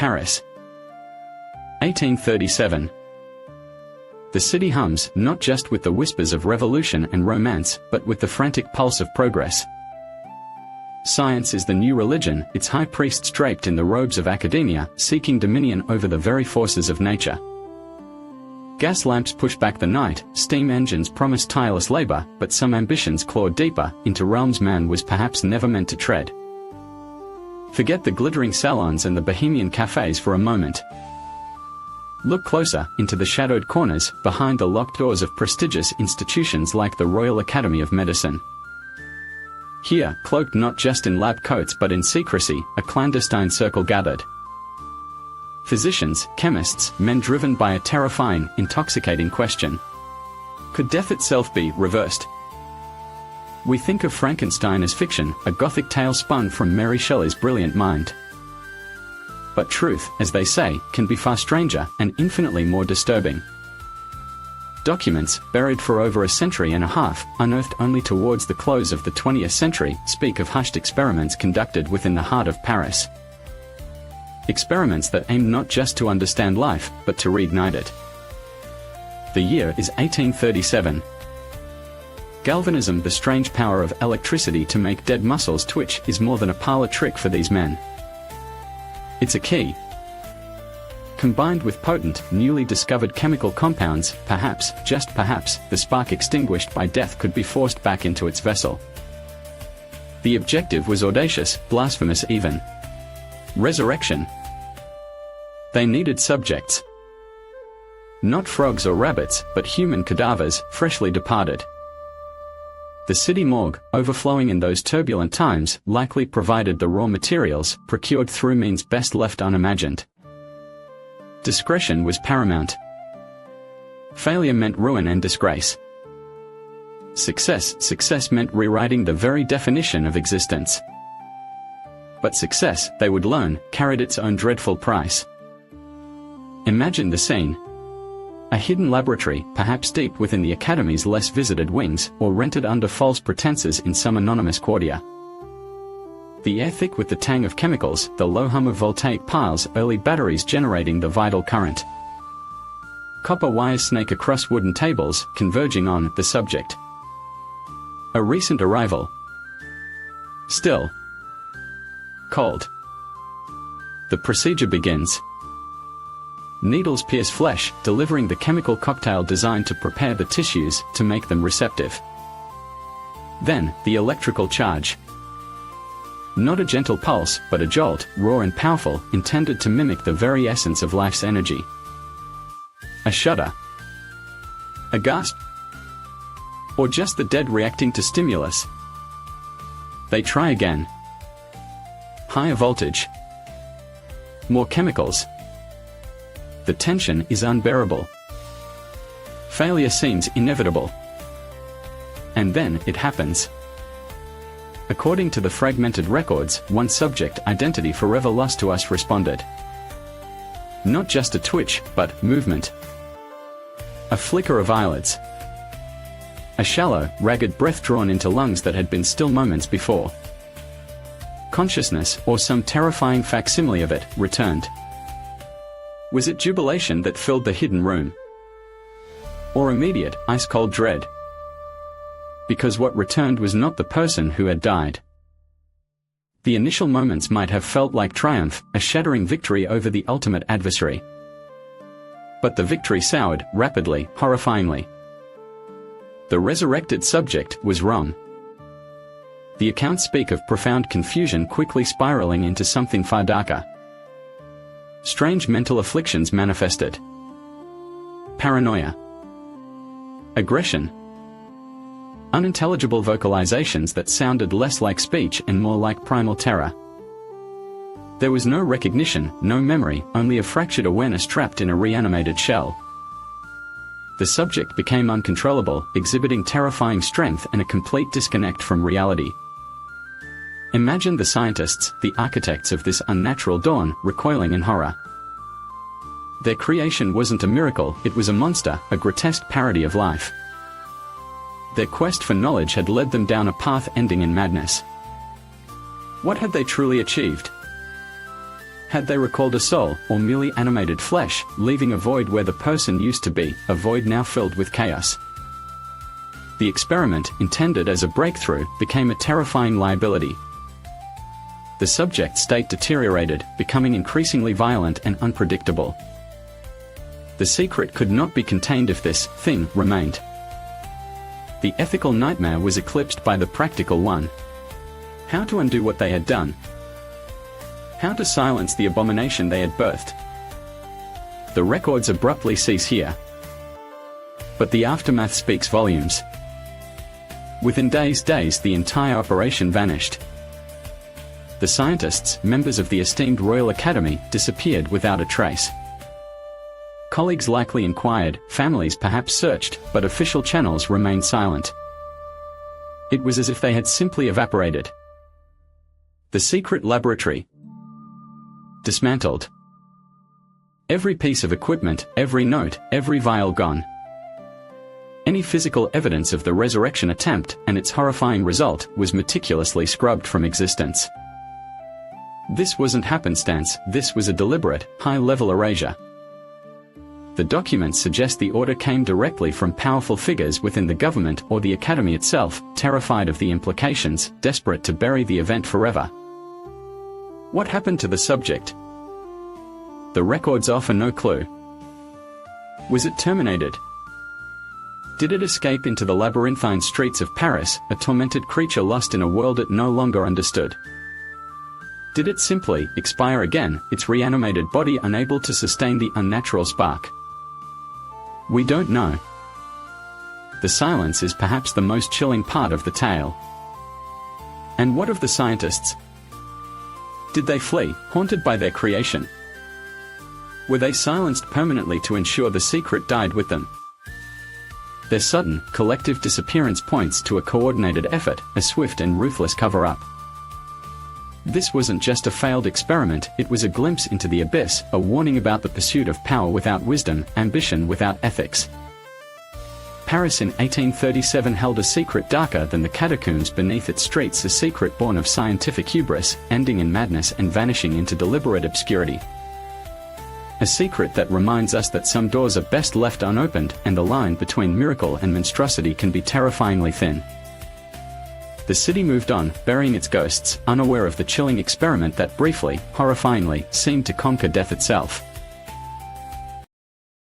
Paris. 1837. The city hums, not just with the whispers of revolution and romance, but with the frantic pulse of progress. Science is the new religion, its high priests draped in the robes of academia, seeking dominion over the very forces of nature. Gas lamps push back the night, steam engines promise tireless labor, but some ambitions claw deeper, into realms man was perhaps never meant to tread. Forget the glittering salons and the bohemian cafes for a moment. Look closer, into the shadowed corners, behind the locked doors of prestigious institutions like the Royal Academy of Medicine. Here, cloaked not just in lab coats but in secrecy, a clandestine circle gathered. Physicians, chemists, men driven by a terrifying, intoxicating question. Could death itself be reversed? We think of Frankenstein as fiction, a gothic tale spun from Mary Shelley's brilliant mind. But truth, as they say, can be far stranger, and infinitely more disturbing. Documents, buried for over a century and a half, unearthed only towards the close of the 20th century, speak of hushed experiments conducted within the heart of Paris. Experiments that aim not just to understand life, but to reignite it. The year is 1837. Galvanism, the strange power of electricity to make dead muscles twitch, is more than a parlor trick for these men. It's a key. Combined with potent, newly discovered chemical compounds, perhaps, just perhaps, the spark extinguished by death could be forced back into its vessel. The objective was audacious, blasphemous even. Resurrection. They needed subjects. Not frogs or rabbits, but human cadavers, freshly departed. The city morgue, overflowing in those turbulent times, likely provided the raw materials, procured through means best left unimagined. Discretion was paramount. Failure meant ruin and disgrace. Success meant rewriting the very definition of existence. But success, they would learn, carried its own dreadful price. Imagine the scene. A hidden laboratory, perhaps deep within the Academy's less visited wings, or rented under false pretenses in some anonymous quartier. The air thick with the tang of chemicals, the low hum of voltaic piles, early batteries generating the vital current. Copper wires snake across wooden tables, converging on the subject. A recent arrival. Still. Cold. The procedure begins. Needles pierce flesh, delivering the chemical cocktail designed to prepare the tissues, to make them receptive. Then, the electrical charge. Not a gentle pulse, but a jolt, raw and powerful, intended to mimic the very essence of life's energy. A shudder. A gasp. Or just the dead reacting to stimulus. They try again. Higher voltage. More chemicals. The tension is unbearable. Failure seems inevitable. And then, it happens. According to the fragmented records, one subject, identity forever lost to us, responded. Not just a twitch, but movement. A flicker of eyelids. A shallow, ragged breath drawn into lungs that had been still moments before. Consciousness, or some terrifying facsimile of it, returned. Was it jubilation that filled the hidden room? Or immediate, ice-cold dread? Because what returned was not the person who had died. The initial moments might have felt like triumph, a shattering victory over the ultimate adversary. But the victory soured, rapidly, horrifyingly. The resurrected subject was wrong. The accounts speak of profound confusion quickly spiraling into something far darker. Strange mental afflictions manifested. Paranoia. Aggression. Unintelligible vocalizations that sounded less like speech and more like primal terror. There was no recognition, no memory, only a fractured awareness trapped in a reanimated shell. The subject became uncontrollable, exhibiting terrifying strength and a complete disconnect from reality. Imagine the scientists, the architects of this unnatural dawn, recoiling in horror. Their creation wasn't a miracle, it was a monster, a grotesque parody of life. Their quest for knowledge had led them down a path ending in madness. What had they truly achieved? Had they recalled a soul, or merely animated flesh, leaving a void where the person used to be, a void now filled with chaos? The experiment, intended as a breakthrough, became a terrifying liability. The subject's state deteriorated, becoming increasingly violent and unpredictable. The secret could not be contained if this thing remained. The ethical nightmare was eclipsed by the practical one. How to undo what they had done? How to silence the abomination they had birthed? The records abruptly cease here. But the aftermath speaks volumes. Within days, the entire operation vanished. The scientists, members of the esteemed Royal Academy, disappeared without a trace. Colleagues likely inquired, families perhaps searched, but official channels remained silent. It was as if they had simply evaporated. The secret laboratory dismantled. Every piece of equipment, every note, every vial gone. Any physical evidence of the resurrection attempt, and its horrifying result, was meticulously scrubbed from existence. This wasn't happenstance, this was a deliberate, high-level erasure. The documents suggest the order came directly from powerful figures within the government or the academy itself, terrified of the implications, desperate to bury the event forever. What happened to the subject? The records offer no clue. Was it terminated? Did it escape into the labyrinthine streets of Paris, a tormented creature lost in a world it no longer understood? Did it simply expire again, its reanimated body unable to sustain the unnatural spark? We don't know. The silence is perhaps the most chilling part of the tale. And what of the scientists? Did they flee, haunted by their creation? Were they silenced permanently to ensure the secret died with them? Their sudden, collective disappearance points to a coordinated effort, a swift and ruthless cover-up. This wasn't just a failed experiment, it was a glimpse into the abyss, a warning about the pursuit of power without wisdom, ambition without ethics. Paris in 1837 held a secret darker than the catacombs beneath its streets, a secret born of scientific hubris, ending in madness and vanishing into deliberate obscurity. A secret that reminds us that some doors are best left unopened, and the line between miracle and monstrosity can be terrifyingly thin. The city moved on, burying its ghosts, unaware of the chilling experiment that briefly, horrifyingly, seemed to conquer death itself.